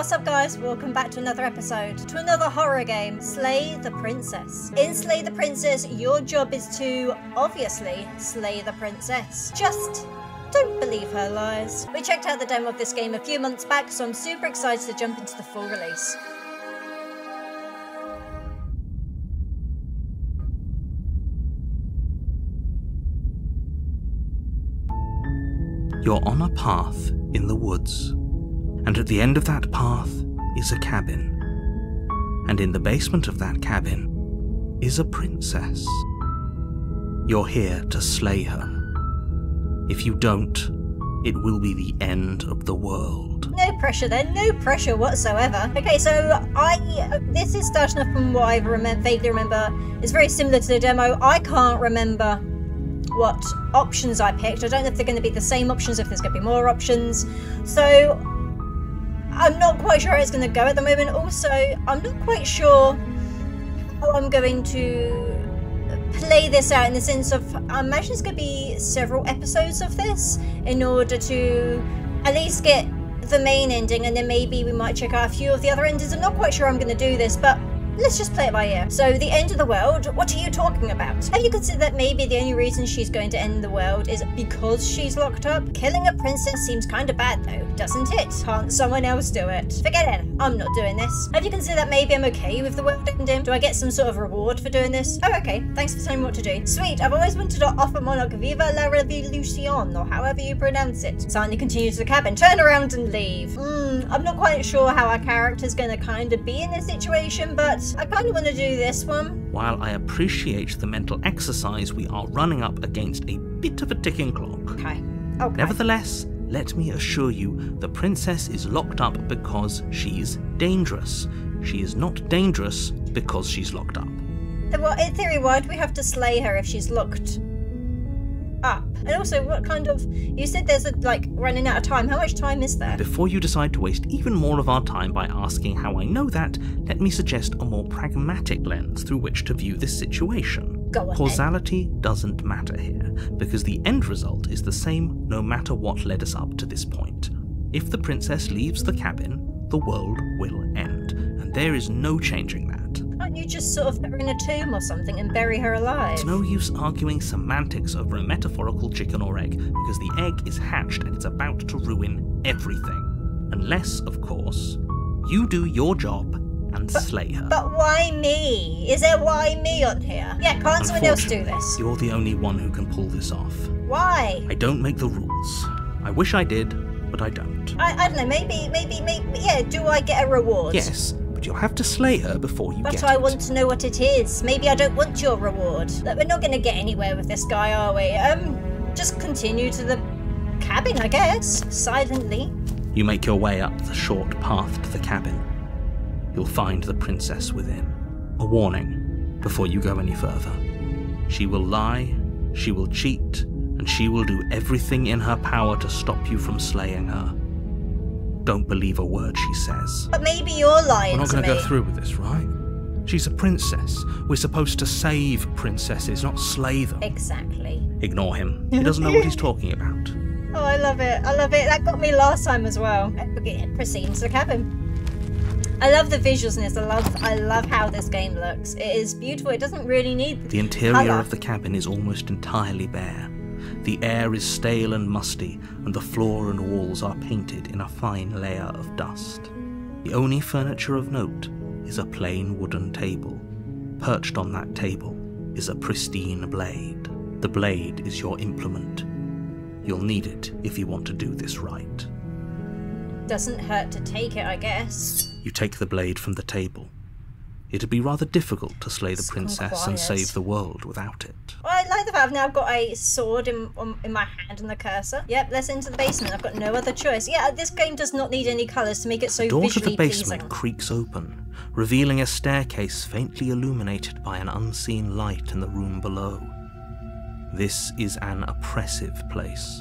What's up guys, welcome back to another episode, to another horror game, Slay the Princess. In Slay the Princess, your job is to, obviously, slay the princess. Just don't believe her lies. We checked out the demo of this game a few months back, so I'm super excited to jump into the full release. You're on a path in the woods, and at the end of that path is a cabin. And in the basement of that cabin is a princess. You're here to slay her. If you don't, it will be the end of the world. No pressure then, no pressure whatsoever. Okay, so this is starting off from what I vaguely remember. It's very similar to the demo. I can't remember what options I picked. I don't know if they're going to be the same options, if there's going to be more options. So I'm not quite sure how it's going to go at the moment. Also, I'm not quite sure how I'm going to play this out in the sense of, I imagine it's going to be several episodes of this in order to at least get the main ending, and then maybe we might check out a few of the other endings. I'm not quite sure I'm going to do this, but let's just play it by ear. So, the end of the world, what are you talking about? Have you considered that maybe the only reason she's going to end the world is because she's locked up? Killing a princess seems kind of bad though, doesn't it? Can't someone else do it? Forget it, I'm not doing this. Have you considered that maybe I'm okay with the world ending? Do I get some sort of reward for doing this? Oh, okay, thanks for telling me what to do. Sweet, I've always wanted to offer Monarch Viva la Revolution, or however you pronounce it. Silently continue to the cabin, turn around and leave. I'm not quite sure how our character's gonna kind of be in this situation, but I kind of want to do this one. While I appreciate the mental exercise, we are running up against a bit of a ticking clock. Okay. Nevertheless, let me assure you, the princess is locked up because she's dangerous. She is not dangerous because she's locked up. Well, in theory, why do we have to slay her if she's locked up? And also, what kind of... You said there's running out of time. How much time is there? Before you decide to waste even more of our time by asking how I know that, let me suggest a more pragmatic lens through which to view this situation. Go on, Causality doesn't matter here, because the end result is the same no matter what led us up to this point. If the princess leaves the cabin, the world will end, and there is no changing that. Can't you just sort of put her in a tomb or something and bury her alive? It's no use arguing semantics over a metaphorical chicken or egg, because the egg is hatched and it's about to ruin everything. Unless, of course, you do your job and slay her. But why me? Is there why me on here? Yeah, can't someone else do this? You're the only one who can pull this off. Why? I don't make the rules. I wish I did, but I don't. I don't know, maybe, yeah, do I get a reward? Yes, but you'll have to slay her before you get it. But I want to know what it is. Maybe I don't want your reward. Look, we're not going to get anywhere with this guy, are we? Just continue to the cabin, I guess. Silently. You make your way up the short path to the cabin. You'll find the princess within. A warning before you go any further. She will lie, she will cheat, and she will do everything in her power to stop you from slaying her. Don't believe a word she says. But maybe you're lying to me. We're not going to go through with this, right? She's a princess. We're supposed to save princesses, not slay them. Exactly. Ignore him. He doesn't know what he's talking about. Oh, I love it. I love it. That got me last time as well. Okay, proceed into the cabin. I love the visuals in this. I love how this game looks. It is beautiful. It doesn't really need the interior of the cabin is almost entirely bare. The air is stale and musty, and the floor and walls are painted in a fine layer of dust. The only furniture of note is a plain wooden table. Perched on that table is a pristine blade. The blade is your implement. You'll need it if you want to do this right. Doesn't hurt to take it, I guess. You take the blade from the table. It'd be rather difficult to slay the princess and save the world without it. Well, I like the fact I've now got a sword in my hand and the cursor. Yep, let's enter the basement. I've got no other choice. Yeah, this game does not need any colours to make it so visually pleasing. The door to the basement creaks open, revealing a staircase faintly illuminated by an unseen light in the room below. This is an oppressive place.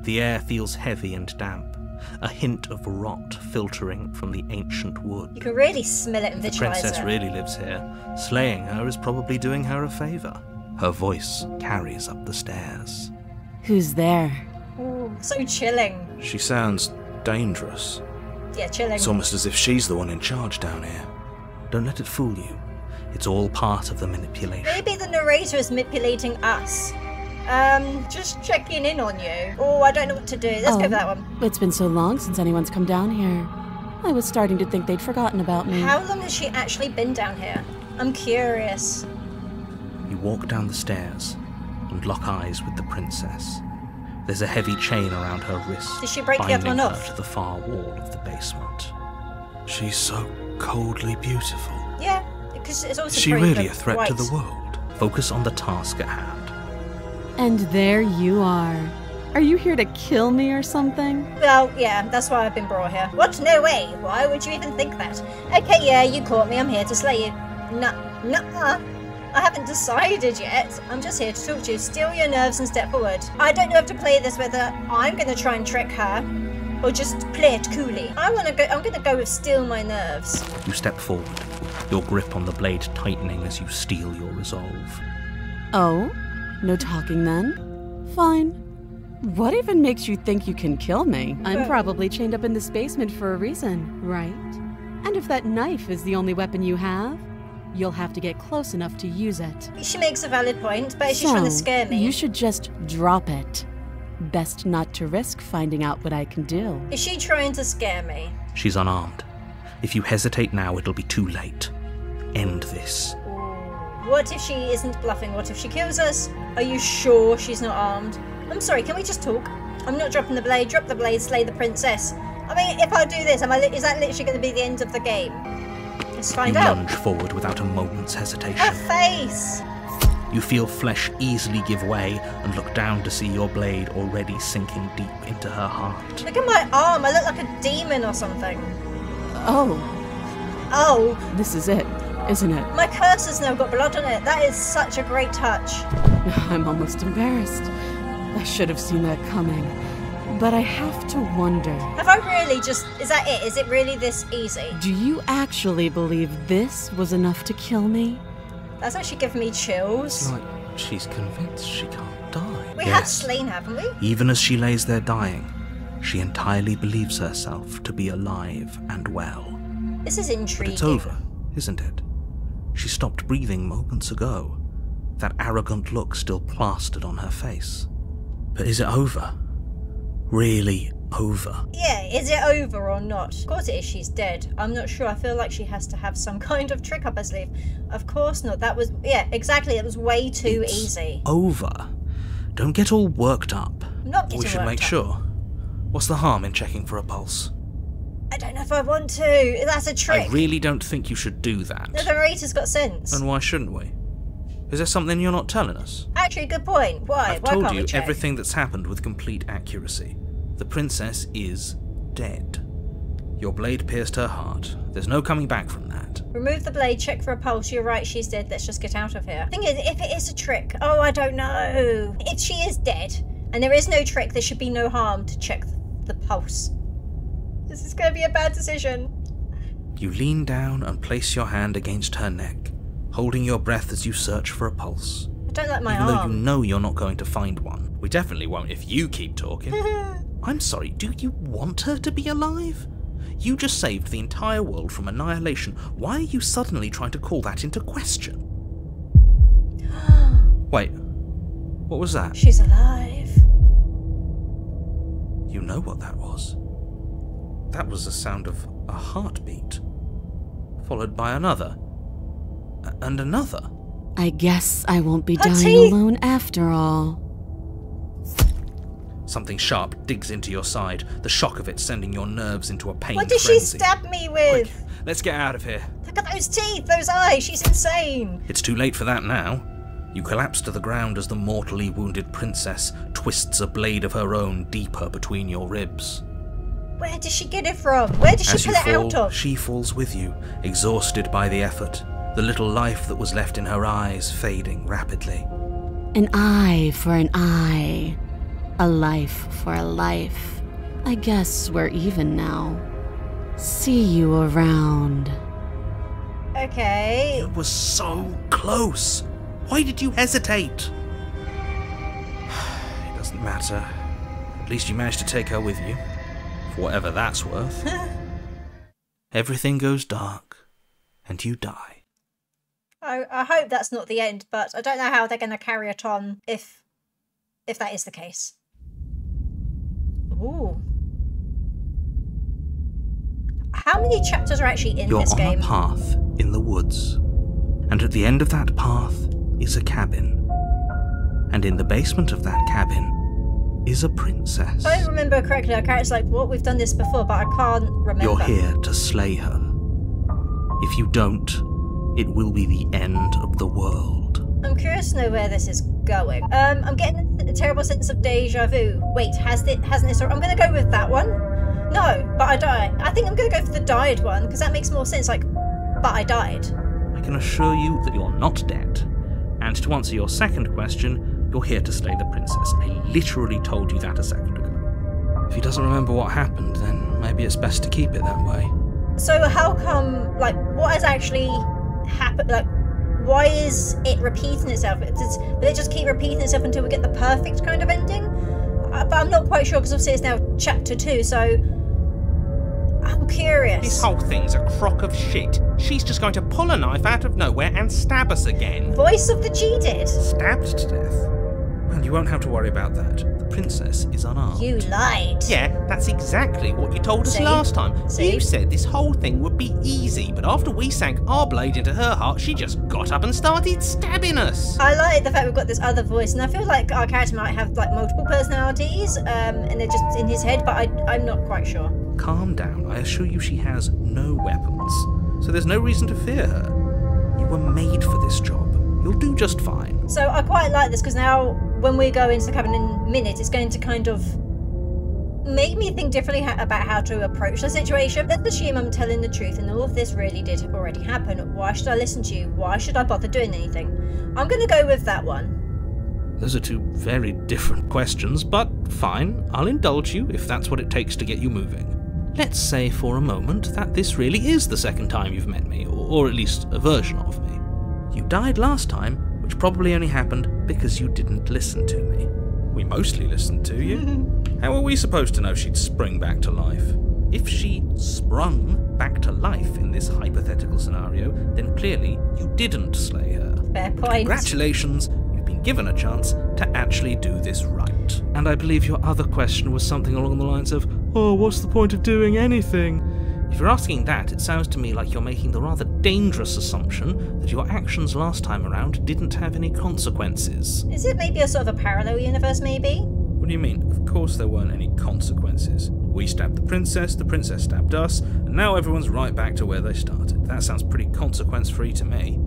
The air feels heavy and damp. A hint of rot filtering from the ancient wood. You can really smell it and visualize it. The princess really lives here. Slaying her is probably doing her a favour. Her voice carries up the stairs. Who's there? Ooh, so chilling. She sounds dangerous. Yeah, chilling. It's almost as if she's the one in charge down here. Don't let it fool you. It's all part of the manipulation. Maybe the narrator is manipulating us. Just checking in on you. Oh, I don't know what to do. Let's go for that one. It's been so long since anyone's come down here. I was starting to think they'd forgotten about me. How long has she actually been down here? I'm curious. You walk down the stairs and lock eyes with the princess. There's a heavy chain around her wrist, Did she break the other one binding her off? to the far wall of the basement. She's so coldly beautiful. Yeah, because it's also Is she pretty really a threat to white. the world? Focus on the task at hand. And there you are. Are you here to kill me or something? Well, yeah, that's why I've been brought here. What? No way. Why would you even think that? Okay, yeah, you caught me. I'm here to slay you. Nuh-uh. I haven't decided yet. I'm just here to talk to you. Steal your nerves and step forward. I don't know if to play this whether I'm going to try and trick her or just play it coolly. I'm going to go with steal my nerves. You step forward, your grip on the blade tightening as you steel your resolve. Oh? No talking then? Fine. What even makes you think you can kill me? I'm probably chained up in this basement for a reason, right? And if that knife is the only weapon you have, you'll have to get close enough to use it. She makes a valid point, but she's trying to scare me. You should just drop it. Best not to risk finding out what I can do. Is she trying to scare me? She's unarmed. If you hesitate now, it'll be too late. End this. What if she isn't bluffing? What if she kills us? Are you sure she's not armed? I'm sorry, can we just talk? I'm not dropping the blade. Drop the blade, slay the princess. I mean, if I do this, is that literally going to be the end of the game? Let's find You out. lunge forward without a moment's hesitation. Her face! You feel flesh easily give way and look down to see your blade already sinking deep into her heart. Look at my arm. I look like a demon or something. Oh, Oh, this is it, isn't it? my curse has now got blood on it. That is such a great touch. I'm almost embarrassed. I should have seen that coming. But I have to wonder, Have I really just... Is that it? Is it really this easy? do you actually believe this was enough to kill me? That's actually giving me chills. It's like she's convinced she can't die. We have slain, haven't we? Even as she lays there dying, she entirely believes herself to be alive and well. This is But intriguing. it's over, isn't it? She stopped breathing moments ago, that arrogant look still plastered on her face. But is it over? Really over? Yeah, is it over or not? Of course it is, she's dead. I'm not sure. I feel like she has to have some kind of trick up her sleeve. Of course not. That was... Yeah, exactly. It was way too It's easy. over. Don't get all worked up. I'm not getting We should worked make up. sure. What's the harm in checking for a pulse? I don't know if I want to. That's a trick. I really don't think you should do that. The narrator's got sense. And why shouldn't we? Is there something you're not telling us? Actually, good point. Why? I've Why told can't you we check? everything that's happened with complete accuracy. The princess is dead. Your blade pierced her heart. There's no coming back from that. Remove the blade, check for a pulse. You're right, she's dead. Let's just get out of here. Thing is, if it is a trick, oh, I don't know. If she is dead and there is no trick, there should be no harm to check the pulse. This is going to be a bad decision. You lean down and place your hand against her neck, holding your breath as you search for a pulse. I don't like my Even though you arm. know you're not going to find one. We definitely won't if you keep talking. I'm sorry, do you want her to be alive? You just saved the entire world from annihilation. Why are you suddenly trying to call that into question? Wait, what was that? She's alive. You know what that was. That was the sound of a heartbeat, followed by another, and another. I guess I won't be Her dying teeth! alone after all. Something sharp digs into your side, the shock of it sending your nerves into a pain What did she frenzy. stab me with? Quick, let's get out of here. Look at those teeth, those eyes. She's insane. It's too late for that now. You collapse to the ground as the mortally wounded princess twists a blade of her own deeper between your ribs. Where did she get it from? Where did she As you pull it out fall, of? she falls with you, exhausted by the effort, the little life that was left in her eyes fading rapidly. An eye for an eye. A life for a life. I guess we're even now. See you around. Okay. It was so close. Why did you hesitate? It doesn't matter. At least you managed to take her with you. For whatever that's worth. Everything goes dark, and you die. I hope that's not the end, but I don't know how they're going to carry it on if that is the case. Ooh. How many chapters are actually in this game? You're on a path in the woods, and at the end of that path is a cabin. And in the basement of that cabin is a princess. If I don't remember correctly, our character's like, what? We've done this before, but I can't remember. You're here to slay her. If you don't, it will be the end of the world. I'm curious to know where this is going. I'm getting a terrible sense of deja vu. Wait, hasn't this? I'm going to go with that one. No, but I died. I think I'm going to go for the died one, because that makes more sense. Like, but I died. I can assure you that you're not dead. And to answer your second question, you're here to slay the princess. I literally told you that a second ago. If he doesn't remember what happened, then maybe it's best to keep it that way. So how come, like, what has actually happened? Like, why is it repeating itself? Will it just keep repeating itself until we get the perfect kind of ending? But I'm not quite sure, because obviously it's now chapter 2, so I'm curious. This whole thing's a crock of shit. She's just going to pull a knife out of nowhere and stab us again. Voice of the cheated. Stabbed to death? Well, you won't have to worry about that. The princess is unarmed. You lied. Yeah, that's exactly what you told us See? last time. See? You said this whole thing would be easy, but after we sank our blade into her heart, she just got up and started stabbing us. I like the fact we've got this other voice, and I feel like our character might have like multiple personalities, and they're just in his head, but I'm not quite sure. Calm down. I assure you she has no weapons, so there's no reason to fear her. You were made for this job. You'll do just fine. So I quite like this, because now when we go into the cabin in a minute, it's going to kind of make me think differently about how to approach the situation. Let's assume I'm telling the truth and all of this really did already happen. Why should I listen to you? Why should I bother doing anything? I'm going to go with that one. Those are two very different questions, but fine. I'll indulge you if that's what it takes to get you moving. Let's say for a moment that this really is the second time you've met me, or at least a version of me. You died last time, which probably only happened because you didn't listen to me. We mostly listened to you. How were we supposed to know she'd spring back to life? If she sprung back to life in this hypothetical scenario, then clearly you didn't slay her. Fair But point. congratulations, you've been given a chance to actually do this right. And I believe your other question was something along the lines of, oh, what's the point of doing anything? If you're asking that, it sounds to me like you're making the rather dangerous assumption that your actions last time around didn't have any consequences. Is it maybe a sort of a parallel universe, maybe? What do you mean? Of course there weren't any consequences. We stabbed the princess stabbed us, and now everyone's right back to where they started. That sounds pretty consequence-free to me.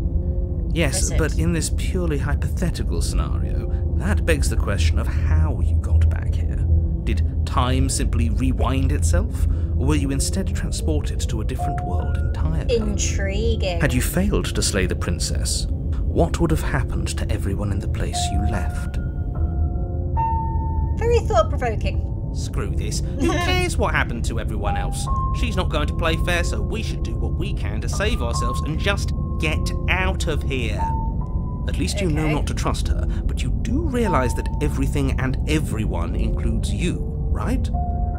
Yes, but in this purely hypothetical scenario, that begs the question of how you got back here. Did time simply rewind itself? Or were you instead transported to a different world entirely? Intriguing. Had you failed to slay the princess, what would have happened to everyone in the place you left? Very thought-provoking. Screw this. Who cares what happened to everyone else? She's not going to play fair, so we should do what we can to save ourselves and just get out of here. At least you know not to trust her, but you do realise that everything and everyone includes you, right?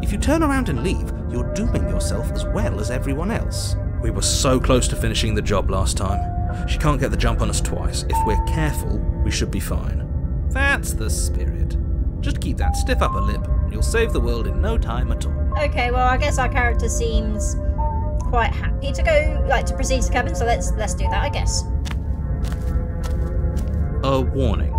If you turn around and leave, you're dooming yourself as well as everyone else. We were so close to finishing the job last time. She can't get the jump on us twice. If we're careful, we should be fine. That's the spirit. Just keep that stiff upper lip, and you'll save the world in no time at all. Okay, well, I guess our character seems quite happy to go, like, to proceed to the cabin, so let's do that, I guess. A warning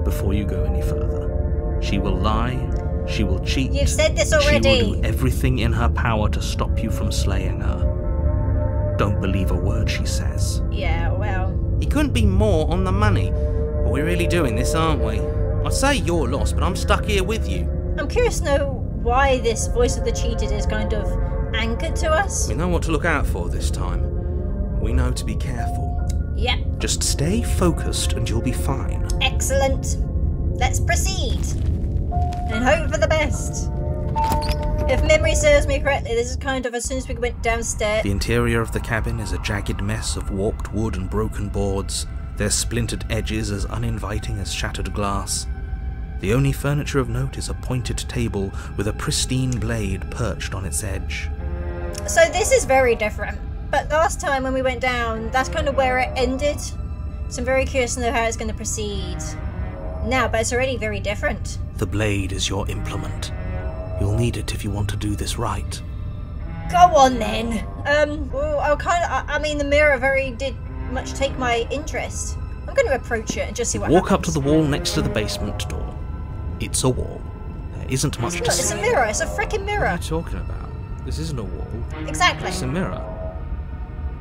before you go any further. She will lie, she will cheat. You've said this already. She will do everything in her power to stop you from slaying her. Don't believe a word she says. Yeah, well. He couldn't be more on the money. But we're really doing this, aren't we? I'd say you're lost, but I'm stuck here with you. I'm curious to know why this voice of the cheated is kind of anchored to us. We know what to look out for this time. We know to be careful. Yep. Just stay focused and you'll be fine. Excellent. Let's proceed. And hope for the best. If memory serves me correctly, this is kind of as soon as we went downstairs. The interior of the cabin is a jagged mess of warped wood and broken boards, their splintered edges as uninviting as shattered glass. The only furniture of note is a pointed table with a pristine blade perched on its edge. So this is very different. But last time when we went down, that's kind of where it ended. So I'm very curious to know how it's going to proceed now, but it's already very different. The blade is your implement. You'll need it if you want to do this right. Go on then. Well, I mean, the mirror did much take my interest. I'm going to approach it and just see what happens. Walk up to the wall next to the basement door. It's a wall. There isn't much to see. It's a mirror. It's a freaking mirror. What are you talking about? This isn't a wall. Exactly. It's a mirror.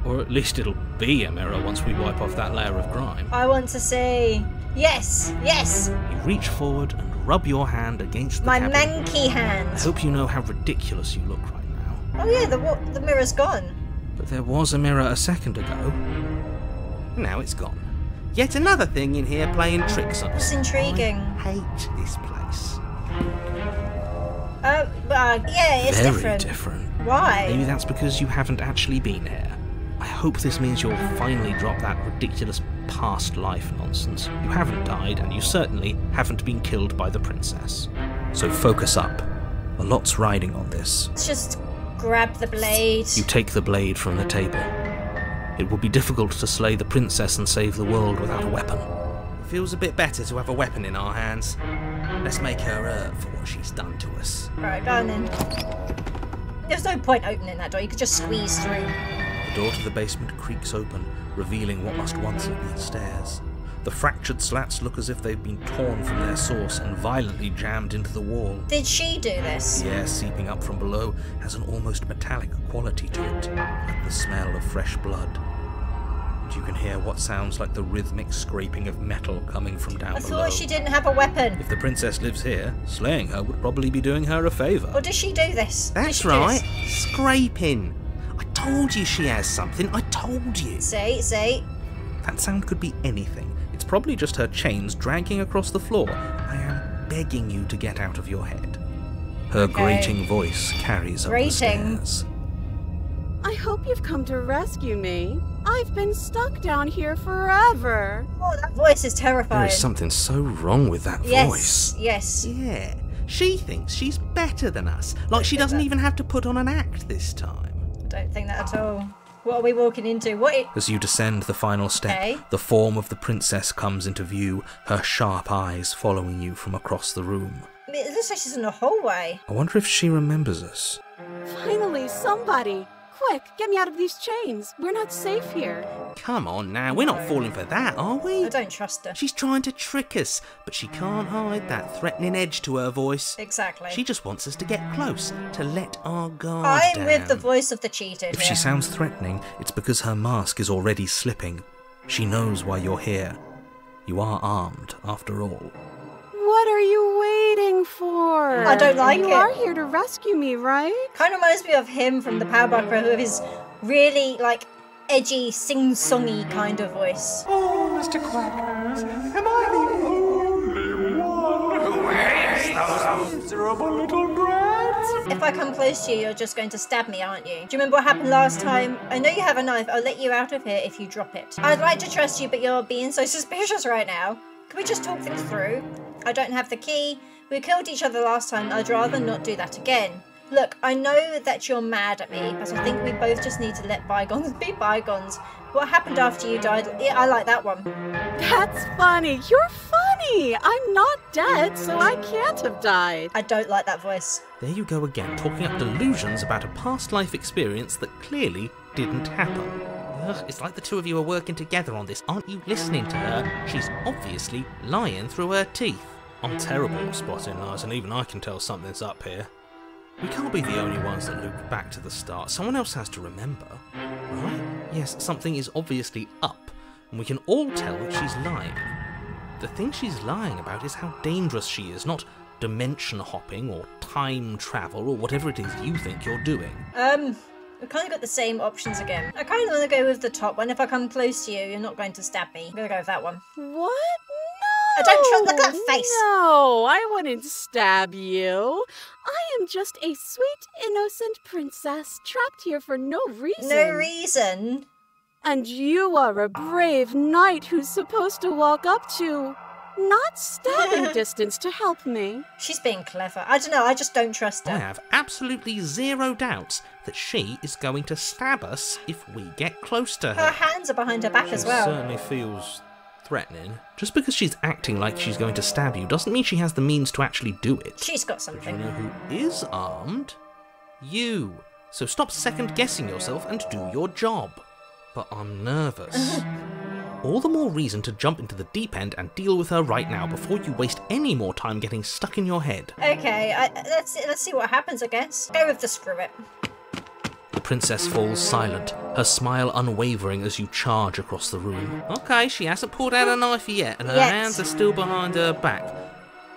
Or at least it'll be a mirror once we wipe off that layer of grime. I want to say yes, yes. You reach forward and rub your hand against the My cabinet. manky hand. I hope you know how ridiculous you look right now. Oh yeah, the mirror's gone. But there was a mirror a second ago. Now it's gone. Yet another thing in here playing tricks on us. It's intriguing. I hate this place. Yeah, it's Very different. different. Why? Maybe that's because you haven't actually been here. I hope this means you'll finally drop that ridiculous past life nonsense. You haven't died, and you certainly haven't been killed by the princess. So focus up. A lot's riding on this. Let's just grab the blade. You take the blade from the table. It will be difficult to slay the princess and save the world without a weapon. It feels a bit better to have a weapon in our hands. Let's make her hurt for what she's done to us. Alright, go on then. There's no point opening that door, you could just squeeze through. The door to the basement creaks open, revealing what must once have been stairs. The fractured slats look as if they've been torn from their source and violently jammed into the wall. Did she do this? The air seeping up from below has an almost metallic quality to it, like the smell of fresh blood. And you can hear what sounds like the rhythmic scraping of metal coming from down I below. thought she didn't have a weapon. If the princess lives here, slaying her would probably be doing her a favour. Or does she do this? Did That's she do right. this? Scraping. I told you she has something. I told you. Say. That sound could be anything. It's probably just her chains dragging across the floor. I am begging you to get out of your head. Her Okay. grating voice carries up the Grating. stairs. I hope you've come to rescue me. I've been stuck down here forever. Oh, that voice is terrifying. There is something so wrong with that voice. Yes. Yeah. She thinks she's better than us. Like she doesn't even have to put on an act this time. Don't think that at all. What are we walking into? As you descend the final step, Okay. the form of the princess comes into view, her sharp eyes following you from across the room. It looks like she's in the hallway. I wonder if she remembers us. Finally, somebody. Quick, get me out of these chains. We're not safe here. Come on now, we're not falling for that, are we? I don't trust her. She's trying to trick us, but she can't hide that threatening edge to her voice. Exactly. She just wants us to get close, to let our guard I'm down. with the voice of the cheated. If she sounds threatening, it's because her mask is already slipping. She knows why you're here. You are armed, after all. What are you waiting for? I don't like you it. You are here to rescue me, right? Kind of reminds me of him from the Powerpuff Girls with his really, edgy, sing-songy kind of voice. Oh, Mr. Quackers, am I the only one who hates those miserable little brats? If I come close to you, you're just going to stab me, aren't you? Do you remember what happened last time? I know you have a knife. I'll let you out of here if you drop it. I'd like to trust you, but you're being so suspicious right now. Can we just talk things through? I don't have the key. We killed each other last time. I'd rather not do that again. Look, I know that you're mad at me, but I think we both just need to let bygones be bygones. What happened after you died? Yeah, I like that one. That's funny. You're funny. I'm not dead, so I can't have died. I don't like that voice. There you go again, talking up delusions about a past life experience that clearly didn't happen. Ugh, it's like the two of you are working together on this. Aren't you listening to her? She's obviously lying through her teeth. I'm terrible at spotting lies, and even I can tell something's up here. We can't be the only ones that loop back to the start. Someone else has to remember, right? Yes, something is obviously up, and we can all tell that she's lying. The thing she's lying about is how dangerous she is, not dimension hopping or time travel or whatever it is you think you're doing. We've kind of got the same options again. I kind of want to go with the top one. If I come close to you, you're not going to stab me. I'm going to go with that one. What? No! I don't trust. Look at that face. No, I wouldn't stab you. I am just a sweet, innocent princess trapped here for no reason. No reason? And you are a brave knight who's supposed to walk up to not stabbing distance to help me. She's being clever. I don't know, I just don't trust her. I have absolutely zero doubts that she is going to stab us if we get close to her. Her hands are behind her back as well. Certainly feels threatening. Just because she's acting like she's going to stab you doesn't mean she has the means to actually do it. She's got But something. you know who is armed? You. So stop second-guessing yourself and do your job. But I'm nervous. All the more reason to jump into the deep end and deal with her right now before you waste any more time getting stuck in your head. Okay, let's see what happens, I guess. Go with the screw it. The princess falls silent, her smile unwavering as you charge across the room. Okay, she hasn't pulled out a knife yet, and her hands are still behind her back.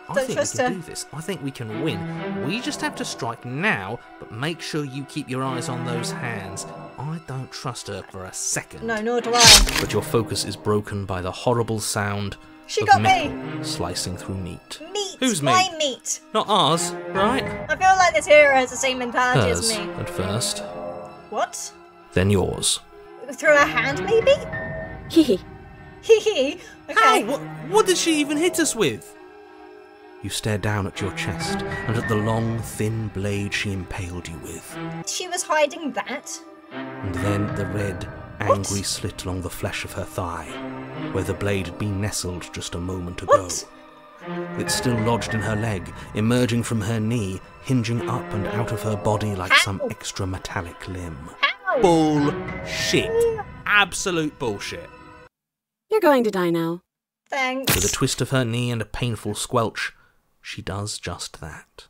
I think we can do this. I think we can win. We just have to strike now, but make sure you keep your eyes on those hands. I don't trust her for a second. No, nor do I. But your focus is broken by the horrible sound She of got metal me! slicing through meat. Meat! Whose My meat? meat! Not ours, right? I feel like this hero has the same mentality Hers, as me. at first. What? Then yours. Through her hand, maybe? Hehe. Hee okay. How? What did she even hit us with? You stare down at your chest and at the long, thin blade she impaled you with. She was hiding that? And then the red, angry slit along the flesh of her thigh, where the blade had been nestled just a moment ago. What? It's still lodged in her leg, emerging from her knee, hinging up and out of her body like some Ow. extra metallic limb. Ow! Bullshit. Absolute bullshit. You're going to die now. Thanks. With a twist of her knee and a painful squelch, she does just that.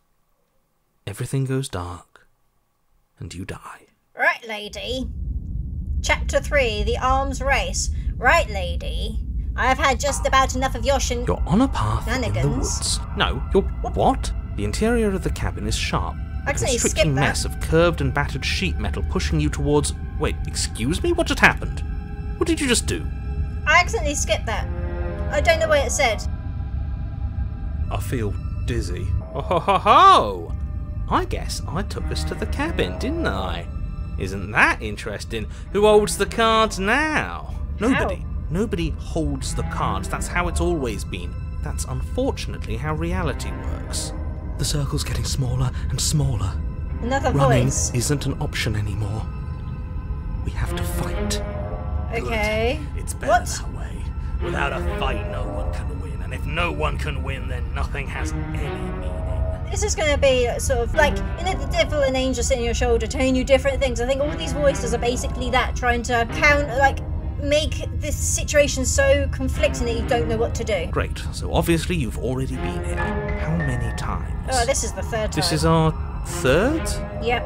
Everything goes dark, and you die. Right, lady. Chapter 3, The Arms Race. Right, lady. I've had just about enough of your You're on a path in the Shenanigans. woods. No, you're what? The interior of the cabin is sharp. A Accidentally constricting skipped that. mess of curved and battered sheet metal pushing you towards... Wait, excuse me? What just happened? What did you just do? I accidentally skipped that. I don't know what it said. I feel dizzy. Oh ho ho ho! I guess I took us to the cabin, didn't I? Isn't that interesting? Who holds the cards now? Nobody. How? Nobody holds the cards. That's how it's always been. That's unfortunately how reality works. The circle's getting smaller and smaller. Another Running voice. isn't an option anymore. We have to fight. Okay. It's better What? that way. Without a fight, no one can win. And if no one can win, then nothing has any meaning. This is going to be sort of like, you know, the devil and angel sitting on your shoulder telling you different things. I think all these voices are basically that, trying to make this situation so conflicting that you don't know what to do. Great. So obviously you've already been here. How many times? Oh, this is the third time. This is our third? Yep.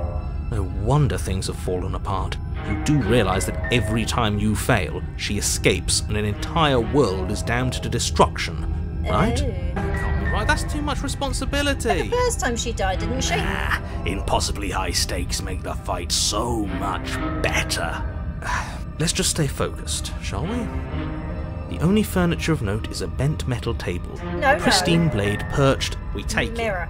No wonder things have fallen apart. You do realise that every time you fail, she escapes and an entire world is damned to destruction, right? Oh. Can't be right, that's too much responsibility. First time she died, didn't she? Impossibly high stakes make the fight so much better. Let's just stay focused, shall we? The only furniture of note is a bent metal table, No, a pristine blade perched. We take it. Mirror.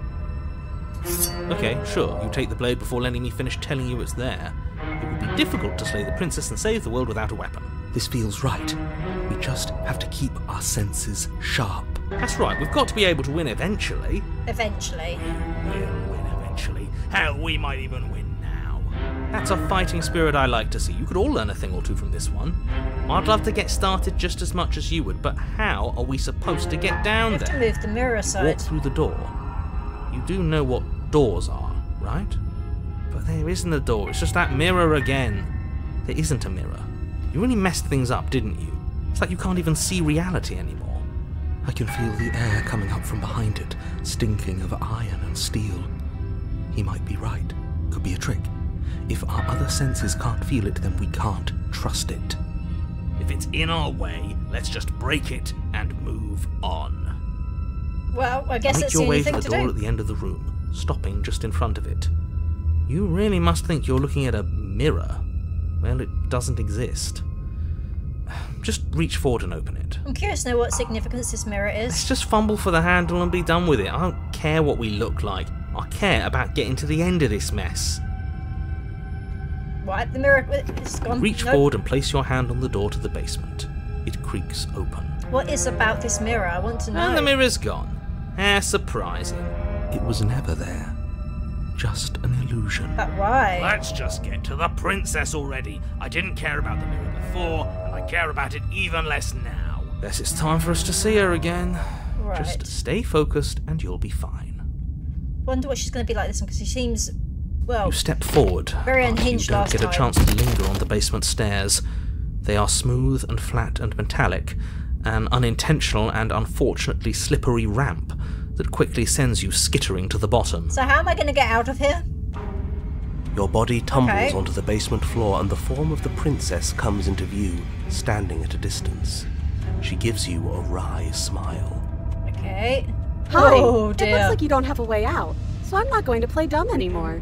Okay, sure, you take the blade before letting me finish telling you it's there. It would be difficult to slay the princess and save the world without a weapon. This feels right. We just have to keep our senses sharp. That's right, we've got to be able to win eventually. Eventually. We'll win eventually. Hell, we might even win now. That's a fighting spirit I like to see. You could all learn a thing or two from this one. I'd love to get started just as much as you would, but how are we supposed to get down You have to there? move the mirror Walk aside. through the door. You do know what doors are, right? But there isn't a door, it's just that mirror again. There isn't a mirror. You really messed things up, didn't you? It's like you can't even see reality anymore. I can feel the air coming up from behind it, stinking of iron and steel. He might be right. Could be a trick. If our other senses can't feel it, then we can't trust it. If it's in our way, let's just break it and move on. Well, I guess Make that's the your only way to thing the to door do. at the end of the room, stopping just in front of it. You really must think you're looking at a mirror. Well, it doesn't exist. Just reach forward and open it. I'm curious to know what significance this mirror Let's is. just fumble for the handle and be done with it. I don't care what we look like. I care about getting to the end of this mess. What? The mirror... It's gone. Reach Nope. forward and place your hand on the door to the basement. It creaks open. What is about this mirror? I want to know. And the mirror's gone. How surprising. It was never there. Just an illusion. But why? Let's just get to the princess already. I didn't care about the mirror before, and I care about it even less now. Guess it's time for us to see her again. Right. Just stay focused and you'll be fine. Wonder what she's going to be like this one, because she seems, well, You step forward. very but unhinged You don't last get a time. chance to linger on the basement stairs. They are smooth and flat and metallic, an unintentional and unfortunately slippery ramp that quickly sends you skittering to the bottom. So how am I going to get out of here? Your body tumbles Okay. onto the basement floor and the form of the princess comes into view, standing at a distance. She gives you a wry smile. Okay. Hi! Oh It dear. looks like you don't have a way out, so I'm not going to play dumb anymore.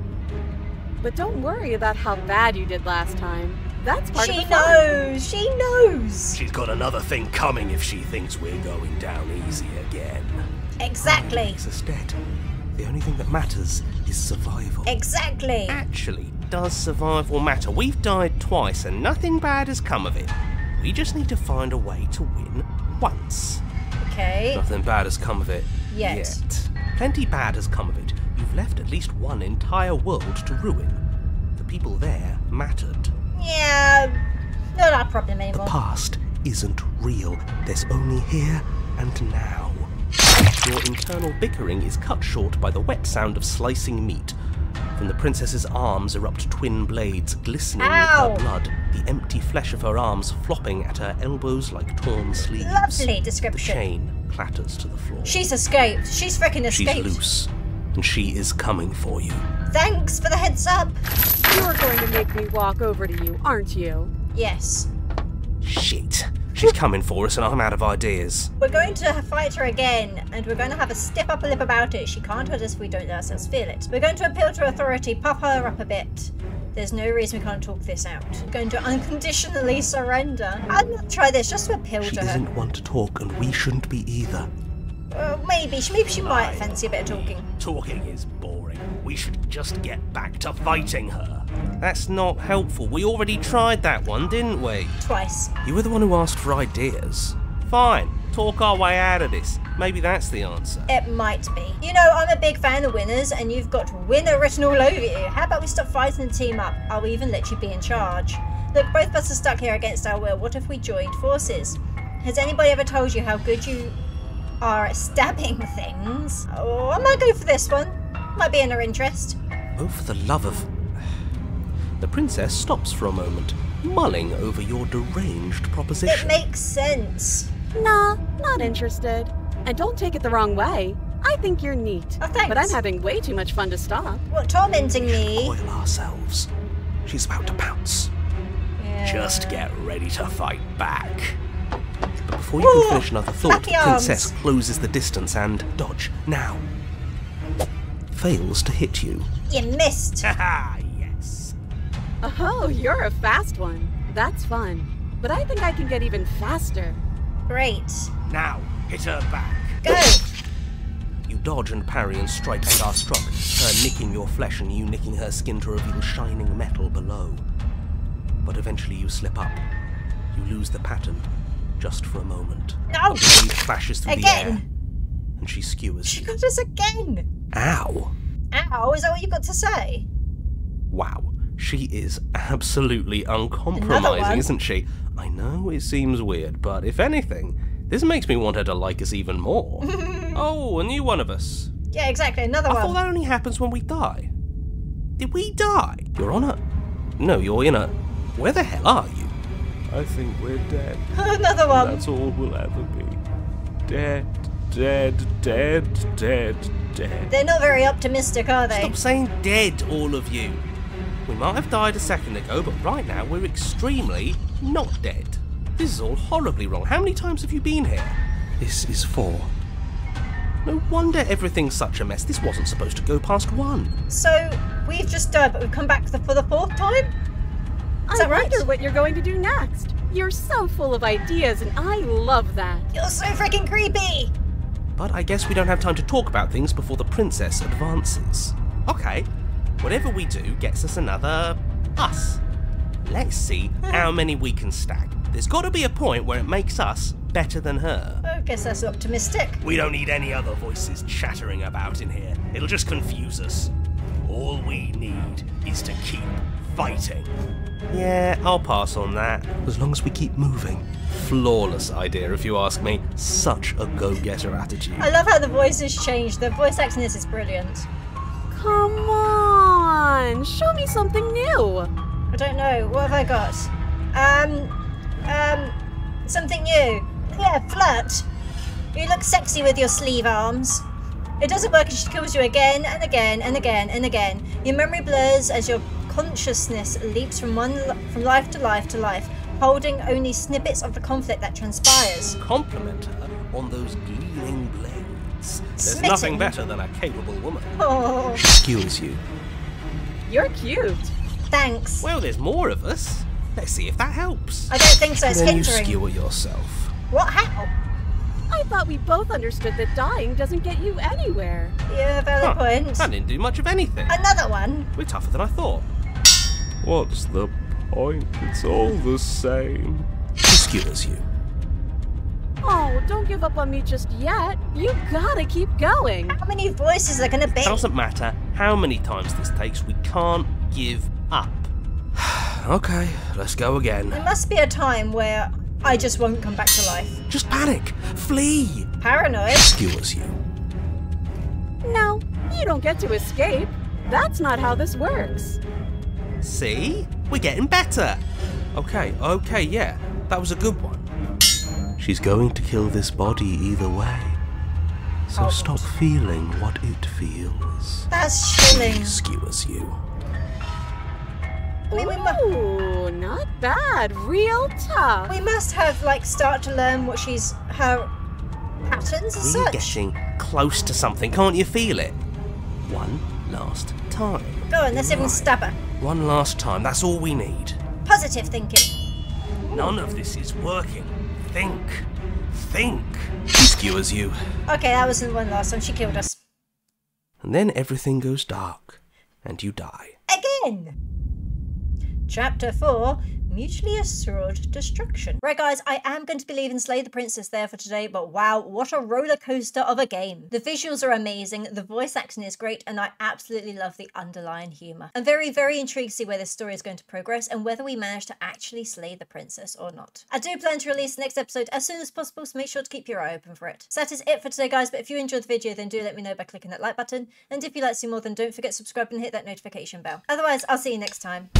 But don't worry about how bad you did last time. That's part of She the fun. knows! She knows! She's got another thing coming if she thinks we're going down easy again. Exactly. Makes us dead. The only thing that matters is survival. Exactly. Actually, does survival matter? We've died twice and nothing bad has come of it. We just need to find a way to win once. Okay. Nothing bad has come of it. Yet. Plenty bad has come of it. You've left at least one entire world to ruin. The people there mattered. Yeah. Not our problem The anymore. past isn't real. There's only here and now. Your internal bickering is cut short by the wet sound of slicing meat. From the princess's arms erupt twin blades glistening Ow! with her blood, the empty flesh of her arms flopping at her elbows like torn sleeves. Lovely The description. chain clatters to the floor. She's escaped. She's freaking She's escaped. loose, and she is coming for you. Thanks for the heads up. You're going to make me walk over to you, aren't you? Yes. Shit. She's coming for us and I'm out of ideas. We're going to fight her again, and we're going to have a stiff upper lip about it. She can't hurt us if we don't let ourselves feel it. We're going to appeal to authority, puff her up a bit. There's no reason we can't talk this out. We're going to unconditionally surrender. I'd not try this just to appeal She to her. isn't one to talk and we shouldn't be either. Maybe she might fancy a bit of talking. Talking is boring. We should just get back to fighting her. That's not helpful. We already tried that one, didn't we? Twice. You were the one who asked for ideas. Fine, talk our way out of this. Maybe that's the answer. It might be. You know, I'm a big fan of winners, and you've got winner written all over you. How about we stop fighting and team up? I'll even let you be in charge. Look, both of us are stuck here against our will. What if we joined forces? Has anybody ever told you how good you are at stabbing things? Oh, I might go for this one. Might be in her interest. Oh, for the love of... The princess stops for a moment, mulling over your deranged It proposition. makes sense. Nah, not interested. And don't take it the wrong way. I think you're neat. Oh, thanks. But I'm having way too much fun to stop. What, tormenting me? Coil ourselves. She's about to pounce. Yeah. Just get ready to fight back. But before you Ooh, can finish another thought, flappy the princess arms. closes the distance and dodge now. Fails to hit you. You missed. Haha, yes. Oh, you're a fast one. That's fun. But I think I can get even faster. Great. Now, hit her back. Go. You dodge and parry and strike and are struck, her nicking your flesh and you nicking her skin to reveal shining metal below. But eventually you slip up. You lose the pattern, just for a moment. No. A blade flashes through the air, Again. and she skewers She you. got us again. Ow! Ow, is that what you've got to say? Wow, she is absolutely Another uncompromising, one. isn't she? I know it seems weird, but if anything, this makes me want her to like us even more. Oh, a new one of us. Yeah, exactly. Another I one. thought that only happens when we die. Did we die? You're on a... No, you're in a... Where the hell are you? I think we're dead. Another one. That's all we'll ever be. Dead, dead, dead, dead, dead. They're not very optimistic, are they? Stop saying dead, all of you. We might have died a second ago, but right now we're extremely not dead. This is all horribly wrong. How many times have you been here? This is 4. No wonder everything's such a mess. This wasn't supposed to go past 1. So, we've just died, but we've come back for the 4th time? Is I that right? wonder what you're going to do next. You're so full of ideas, and I love that. You're so freaking creepy! But I guess we don't have time to talk about things before the princess advances. Okay, whatever we do gets us another us. Let's see how many we can stack. There's got to be a point where it makes us better than her. I guess that's optimistic. We don't need any other voices chattering about in here. It'll just confuse us. All we need is to keep fighting. Yeah, I'll pass on that. As long as we keep moving. Flawless idea, if you ask me. Such a go-getter attitude. I love how the voices change. The voice acting in this is brilliant. Come on, show me something new. I don't know. What have I got? Something new. Yeah, flirt. You look sexy with your sleeve arms. It doesn't work and she kills you again and again and again and again. Your memory blurs as your consciousness leaps from life to life to life, holding only snippets of the conflict that transpires. Compliment her on those gleaming blades. There's Smitten. nothing better than a capable woman. Oh, She skewers you. You're cute. thanks. Well, there's more of us. Let's see if that helps. I don't think so. It's Then you hindering. skewer yourself. What? How? I thought we both understood that dying doesn't get you anywhere. Yeah, valid point. That didn't do much of anything. Another one. We're tougher than I thought. What's the point? It's all the same. She skewers you. Oh, don't give up on me just yet. You gotta keep going. How many voices are gonna be? Doesn't matter how many times this takes, we can't give up. Okay, let's go again. There must be a time where I just won't come back to life. Just panic. Flee. Paranoid? Skewers you. No, you don't get to escape. That's not how this works. See? We're getting better. Okay, yeah. That was a good one. She's going to kill this body either way. So Oh. stop feeling what it feels. That's chilling. She skewers you. I mean, Ooh, not bad. Real tough. we must have, like, start to learn what her patterns as We're such. getting close to something. Can't you feel it? One last time. Go on, let's even stab her. One last time. That's all we need. Positive thinking. None of this is working. Think. She skewers you. Okay, that wasn't one last time. She killed us. And then everything goes dark. And you die. Again! Chapter 4, Mutually Assured Destruction. Right guys, I am going to be leaving Slay the Princess there for today, but wow, what a roller coaster of a game. The visuals are amazing, the voice acting is great, and I absolutely love the underlying humour. I'm very, very intrigued to see where this story is going to progress and whether we manage to actually slay the princess or not. I do plan to release the next episode as soon as possible, so make sure to keep your eye open for it. So that is it for today guys, but if you enjoyed the video then do let me know by clicking that like button, and if you'd like to see more then don't forget to subscribe and hit that notification bell. Otherwise, I'll see you next time.